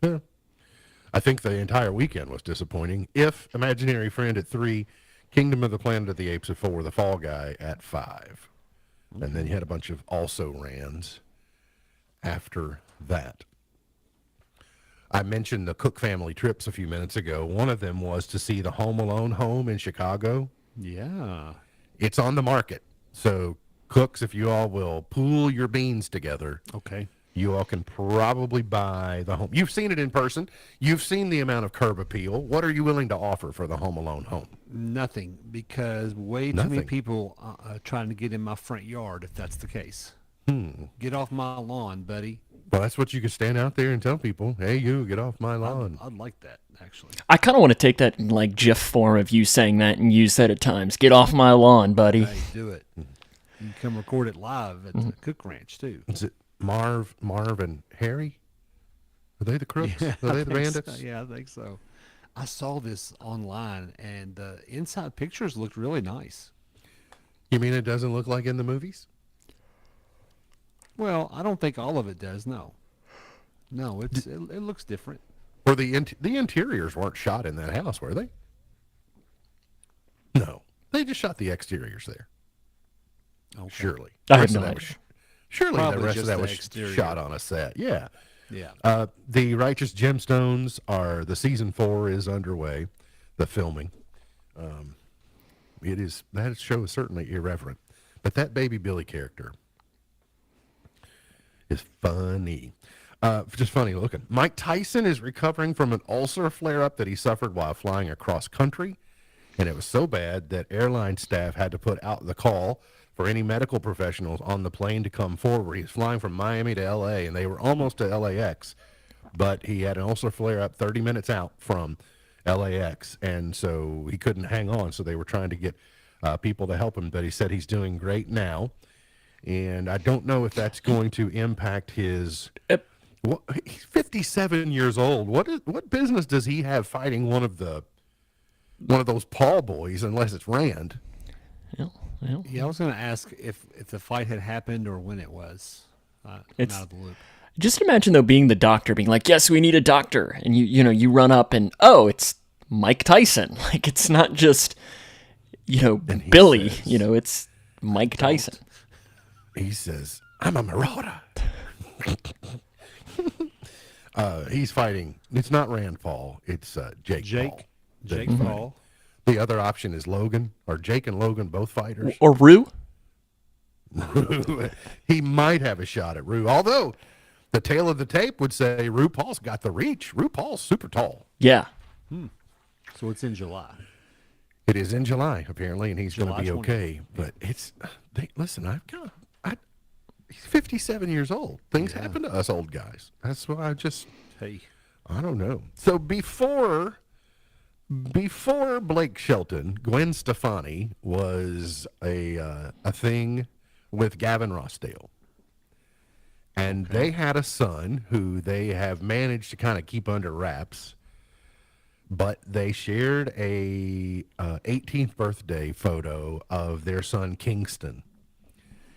Yeah. I think the entire weekend was disappointing. If Imaginary Friend at 3, Kingdom of the Planet of the Apes at 4, The Fall Guy at 5. And then you had a bunch of also-rans after that. I mentioned the Cook family trips a few minutes ago. One of them was to see the Home Alone home in Chicago. Yeah. It's on the market. So, Cooks, if you all will pool your beans together, Okay. you all can probably buy the home. You've seen it in person. You've seen the amount of curb appeal. What are you willing to offer for the Home Alone home? Nothing, because way too many Nothing. people are trying to get in my front yard if that's the case. Get off my lawn, buddy. Well, that's what you could stand out there and tell people. Hey, you, get off my lawn. I'd like that, actually. I kind of want to take that in like GIF form of you saying that and use that at times. Get off my lawn, buddy. Hey, do it. You can come record it live at the Cook Ranch, too. Is it Marv, and Harry? Are they the crooks? Yeah, Are they I the think so. bandits? Yeah, I think so. I saw this online, and the inside pictures looked really nice. You mean it doesn't look like in the movies? Well, I don't think all of it does. No, it looks different. Or the interiors weren't shot in that house, were they? No, they just shot the exteriors there. Okay. Surely, I have The rest of no that idea. surely Probably the rest of just that the was exterior. shot on a set. Yeah. Yeah. The Righteous Gemstones are the season 4 is underway, the filming. That show is certainly irreverent, but that baby Billy character is funny. Just funny looking. Mike Tyson is recovering from an ulcer flare-up that he suffered while flying across country, and it was so bad that airline staff had to put out the call for any medical professionals on the plane to come forward. He was flying from Miami to L.A., and they were almost to LAX, but he had an ulcer flare-up 30 minutes out from LAX, and so he couldn't hang on, so they were trying to get people to help him, but he said he's doing great now, and I don't know if that's going to impact his... he's 57 years old. What business does he have fighting one of those Paul boys, unless it's Rand? Yeah, I was going to ask if the fight had happened or when it was. I'm It's- out of the loop. Just imagine though being the doctor, being like, "Yes, we need a doctor," and you run up and it's Mike Tyson. Like it's not just Billy. says, It's Mike Tyson. He says, "I'm a marauder." He's fighting. It's not Rand Paul. It's Jake Paul. Jake Fighting. Paul. The other option is Logan. Are Jake and Logan both fighters? Or Rue. He might have a shot at Rue. Although the tail of the tape would say Rue Paul's got the reach. Rue Paul's super tall. Yeah. So it's in July. It is in July apparently, and he's going to July be 20th. okay. But it's listen. He's 57 years old. Things happen to us old guys. That's why I don't know. So before Blake Shelton, Gwen Stefani was a thing with Gavin Rossdale. And they had a son who they have managed to kind of keep under wraps. But they shared a 18th birthday photo of their son Kingston.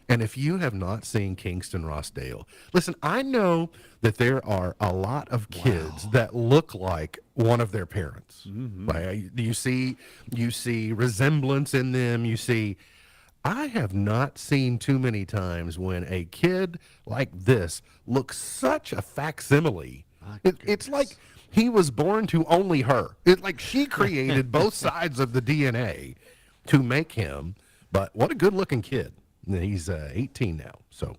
And if you have not seen Kingston Rossdale, listen, I know that there are a lot of kids that look like one of their parents. Like, you see resemblance in them. I have not seen too many times when a kid like this looks such a facsimile. It's like he was born to only her. It's like she created both sides of the DNA to make him. But what a good-looking kid. He's 18 now, so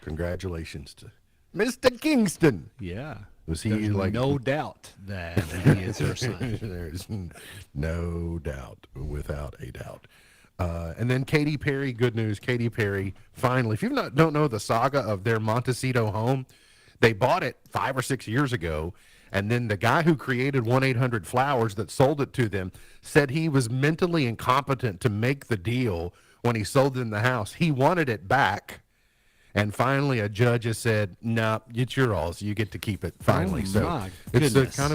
congratulations to Mr. Kingston. Yeah. Was he There's like no doubt that he is her son. There's no doubt, without a doubt. And then Katy Perry, good news. Katy Perry finally, if you don't know the saga of their Montecito home, they bought it 5 or 6 years ago. And then the guy who created 1-800-Flowers that sold it to them said he was mentally incompetent to make the deal when he sold them the house. He wanted it back. And finally, a judge has said, "No, it's yours. You get to keep it." Finally, Oh, so my it's goodness. kind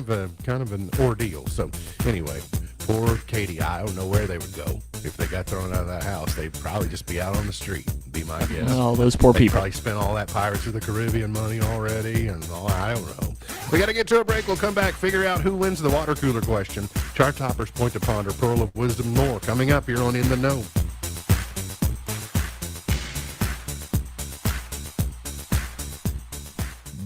of an ordeal. So anyway, poor Katie. I don't know where they would go if they got thrown out of that house. They'd probably just be out on the street. Be my guess. Oh, those poor They people. probably spent all that Pirates of the Caribbean money already, and I don't know. We got to get to a break. We'll come back, figure out who wins the water cooler question. Chart toppers, point to ponder, pearl of wisdom, more coming up here on In the Know.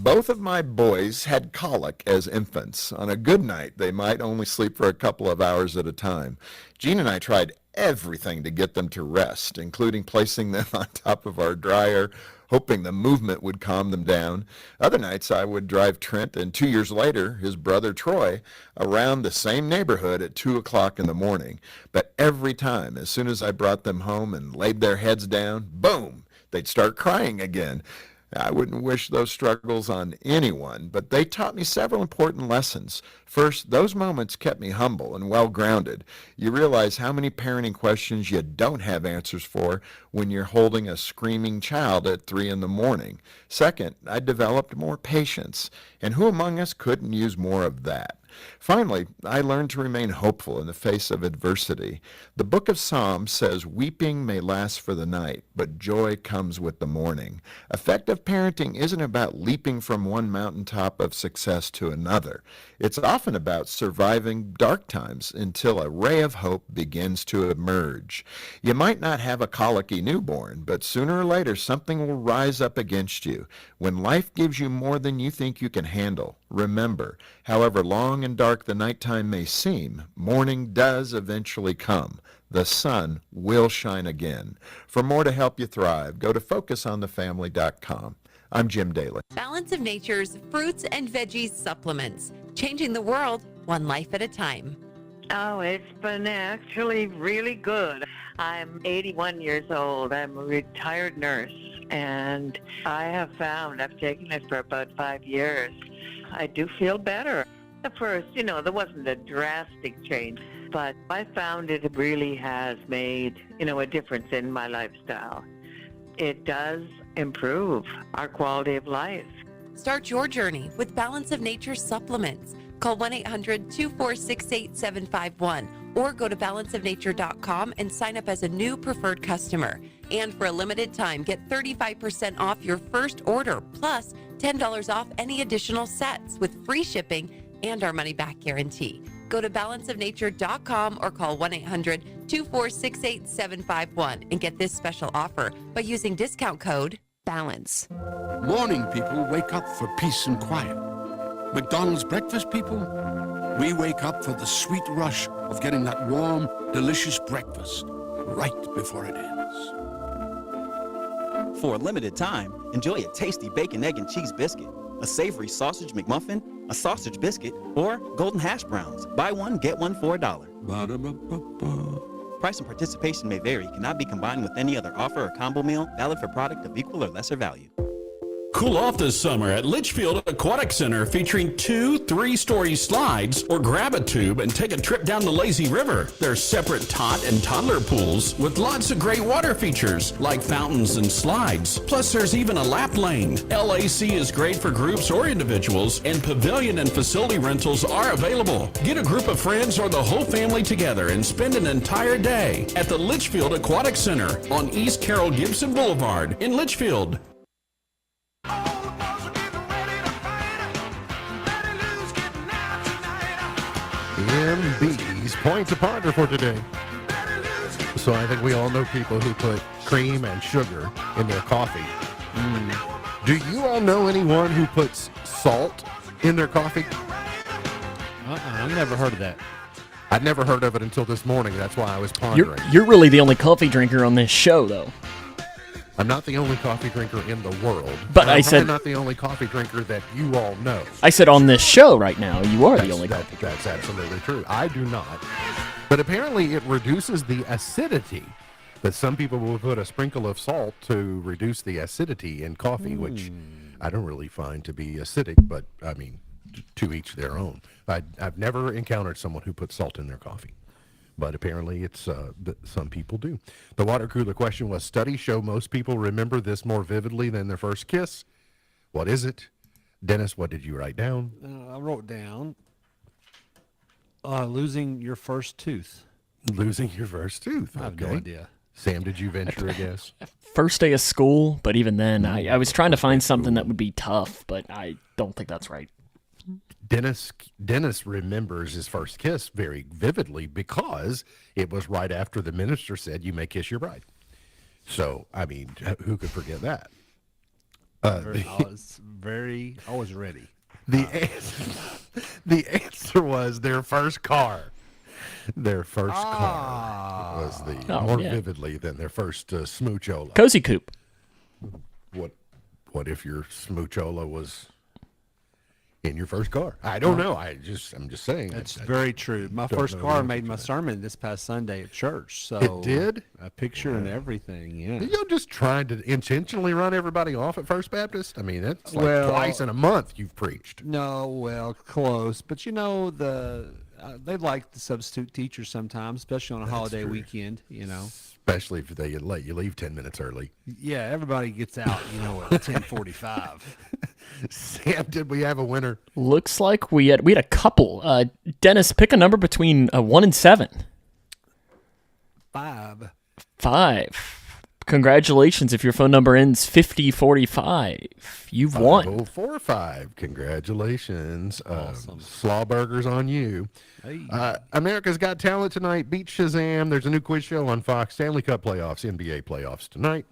Both of my boys had colic as infants. On a good night, they might only sleep for a couple of hours at a time. Jean and I tried everything to get them to rest, including placing them on top of our dryer, hoping the movement would calm them down. Other nights I would drive Trent and 2 years later, his brother Troy, around the same neighborhood at 2 o'clock in the morning. But every time, as soon as I brought them home and laid their heads down, boom, they'd start crying again. I wouldn't wish those struggles on anyone, but they taught me several important lessons. First, those moments kept me humble and well-grounded. You realize how many parenting questions you don't have answers for when you're holding a screaming child at 3 in the morning. Second, I developed more patience, and who among us couldn't use more of that? Finally, I learned to remain hopeful in the face of adversity. The book of Psalms says, "Weeping may last for the night, but joy comes with the morning." Effective parenting isn't about leaping from one mountaintop of success to another. It's often about surviving dark times until a ray of hope begins to emerge. You might not have a colicky newborn, but sooner or later something will rise up against you. When life gives you more than you think you can handle, remember, however long and dark the nighttime may seem, morning does eventually come. The sun will shine again. For more to help you thrive, go to FocusOnTheFamily.com. I'm Jim Daly. Balance of Nature's fruits and veggies supplements, changing the world one life at a time. Oh, it's been actually really good. I'm 81 years old. I'm a retired nurse, and I have found, I've taken it for about 5 years, I do feel better. At first, there wasn't a drastic change, but I found it really has made, a difference in my lifestyle. It does improve our quality of life. Start your journey with Balance of Nature supplements. Call 1-800-246-8751 or go to balanceofnature.com and sign up as a new preferred customer. And for a limited time, get 35% off your first order, plus $10 off any additional sets with free shipping and our money-back guarantee. Go to balanceofnature.com or call 1-800-246-8751 and get this special offer by using discount code BALANCE. Morning people wake up for peace and quiet. McDonald's breakfast people, we wake up for the sweet rush of getting that warm, delicious breakfast right before it ends. For a limited time, enjoy a tasty bacon, egg, and cheese biscuit, a savory sausage McMuffin, a sausage biscuit, or golden hash browns. Buy one, get one for $1. Ba-da-ba-ba-ba. Price and participation may vary. Cannot be combined with any other offer or combo meal. Valid for product of equal or lesser value. Cool off this summer at Litchfield Aquatic Center, featuring 2 3-story slides, or grab a tube and take a trip down the lazy river. There's separate tot and toddler pools with lots of great water features like fountains and slides. Plus there's even a lap lane. LAC is great for groups or individuals, and pavilion and facility rentals are available. Get a group of friends or the whole family together and spend an entire day at the Litchfield Aquatic Center on East Carroll Gibson Boulevard in Litchfield. MB's Points of Ponder for today. So I think we all know people who put cream and sugar in their coffee. Do you all know anyone who puts salt in their coffee? I've never heard of that. I'd never heard of it until this morning. That's why I was pondering. You're really the only coffee drinker on this show, though. I'm not the only coffee drinker in the world. But I'm I said not the only coffee drinker that you all know. I said on this show right now, you are the only coffee drinker. That's absolutely true. I do not. But apparently it reduces the acidity. That some people will put a sprinkle of salt to reduce the acidity in coffee, which I don't really find to be acidic, but I mean, to each their own. I've never encountered someone who puts salt in their coffee. But apparently it's some people do. The water cooler question was, studies show most people remember this more vividly than their first kiss. What is it? Dennis, what did you write down? I wrote down losing your first tooth. Losing your first tooth. I have no idea. Sam, did you venture a guess? First day of school, but even then, I was trying to find something that would be tough, but I don't think that's right. Dennis remembers his first kiss very vividly because it was right after the minister said, "You may kiss your bride." So, I mean, who could forget that? Always ready. The answer was their first car. Their first car was more vividly than their first Smoochola. Cozy Coupe. What if your Smoochola was in your first car? I don't know. I'm just saying. That's very true. My first car made my sermon this past Sunday at church. So it did? A picture and everything, yeah. You're just trying to intentionally run everybody off at First Baptist? I mean, that's like twice in a month you've preached. No, well, close. But, they like the substitute teachers sometimes, especially on a holiday weekend, Especially if they let you leave 10 minutes early. Yeah, everybody gets out, at 10:45. Sam, did we have a winner? Looks like we had a couple. Dennis, pick a number between 1 and 7. 5. 5. Congratulations if your phone number ends 5045. You've won. 5045. Congratulations. Awesome. Slawburgers on you. Hey. America's Got Talent tonight. Beat Shazam. There's a new quiz show on Fox. Stanley Cup playoffs, NBA playoffs tonight.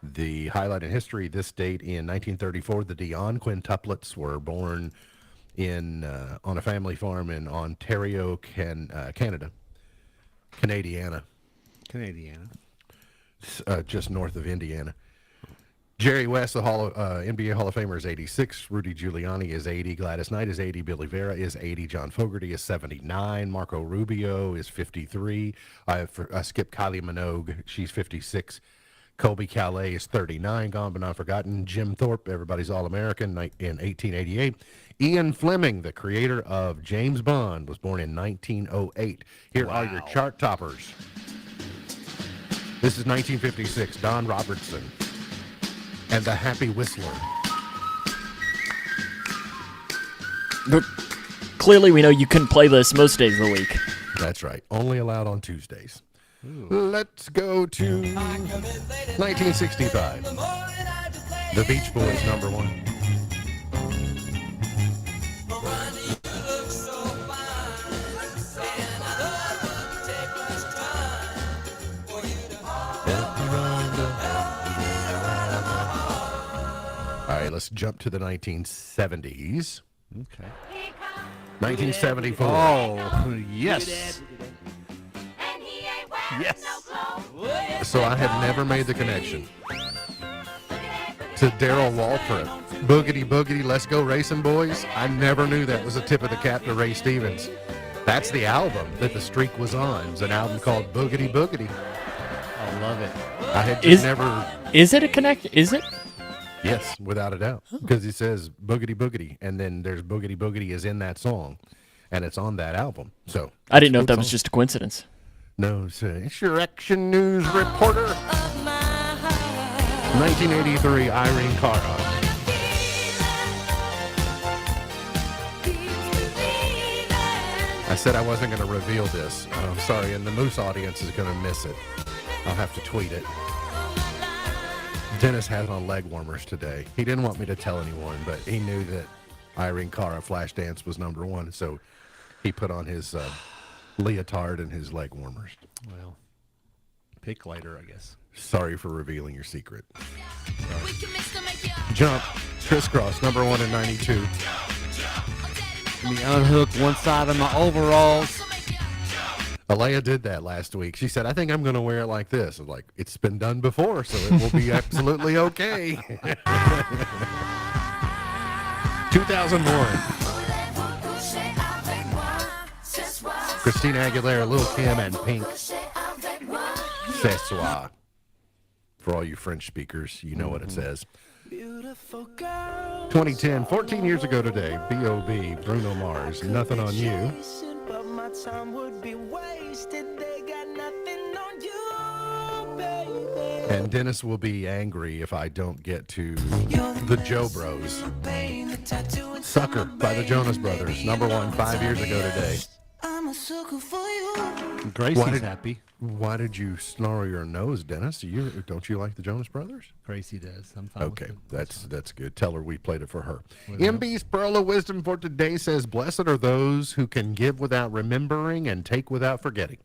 The highlight in history, this date in 1934, the Dion quintuplets were born on a family farm in Ontario, Canada. Canadiana. Just north of Indiana. Jerry West, the NBA Hall of Famer, is 86. Rudy Giuliani is 80. Gladys Knight is 80. Billy Vera is 80. John Fogerty is 79. Marco Rubio is 53. I skipped Kylie Minogue. She's 56. Colby Calais is 39. Gone but not forgotten. Jim Thorpe, everybody's All-American in 1888. Ian Fleming, the creator of James Bond, was born in 1908. Here are your chart toppers. This is 1956, Don Robertson and the Happy Whistler. But clearly we know you couldn't play this most days of the week. That's right. Only allowed on Tuesdays. Ooh. Let's go to 1965. The Beach Boys, #1. All right, let's jump to the 1970s. Okay. 1974. Oh, yes. Yes. So I had never made the connection to Darrell Waltrip. Boogity Boogity, Let's Go Racing Boys. I never knew that was a tip of the cap to Ray Stevens. That's the album that the streak was on. It's an album called Boogity Boogity. I love it. I had just never. Is it a connect? Is it? Yes, without a doubt. Because he says Boogity Boogity, and then there's Boogity Boogity is in that song, and it's on that album. So I didn't know if that was just a coincidence. No, it's your Action News reporter. 1983, Irene Cara. I said I wasn't going to reveal this. I'm sorry, and the Moose audience is going to miss it. I'll have to tweet it. Dennis has on leg warmers today. He didn't want me to tell anyone, but he knew that Irene Cara Flashdance was #1, so he put on his leotard and his leg warmers. Well, pick later, I guess. Sorry for revealing your secret. Jump, Crisscross, #1 in 92. Let me unhook one side of my overalls. Alea did that last week. She said, I think I'm going to wear it like this. I'm like, it's been done before, so it will be absolutely okay. 2001. Christina Aguilera, Lil Kim, and Pink. Ce soir. For all you French speakers, you know what it says. 2010, 14 years ago today, B.O.B., Bruno Mars, Nothing on You. But my time would be wasted. They got nothing on you, baby. And Dennis will be angry if I don't get to the Joe Bros. Sucker by the Jonas Brothers, #1 5 years ago today. I'm a sucker for you. Gracie's happy. Why did you snarl your nose, Dennis? Don't you like the Jonas Brothers? Gracie does. I'm fine. Okay, that's good. Tell her we played it for her. MB's Pearl of Wisdom for today says, blessed are those who can give without remembering and take without forgetting.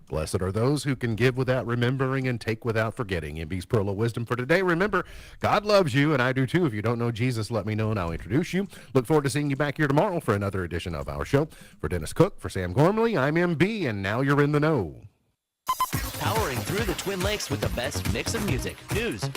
Blessed are those who can give without remembering and take without forgetting. MB's Pearl of Wisdom for today. Remember, God loves you, and I do too. If you don't know Jesus, let me know, and I'll introduce you. Look forward to seeing you back here tomorrow for another edition of our show. For Dennis Cook, for Sam Gormley, I'm MB, and now you're in the know. Powering through the Twin Lakes with the best mix of music, news,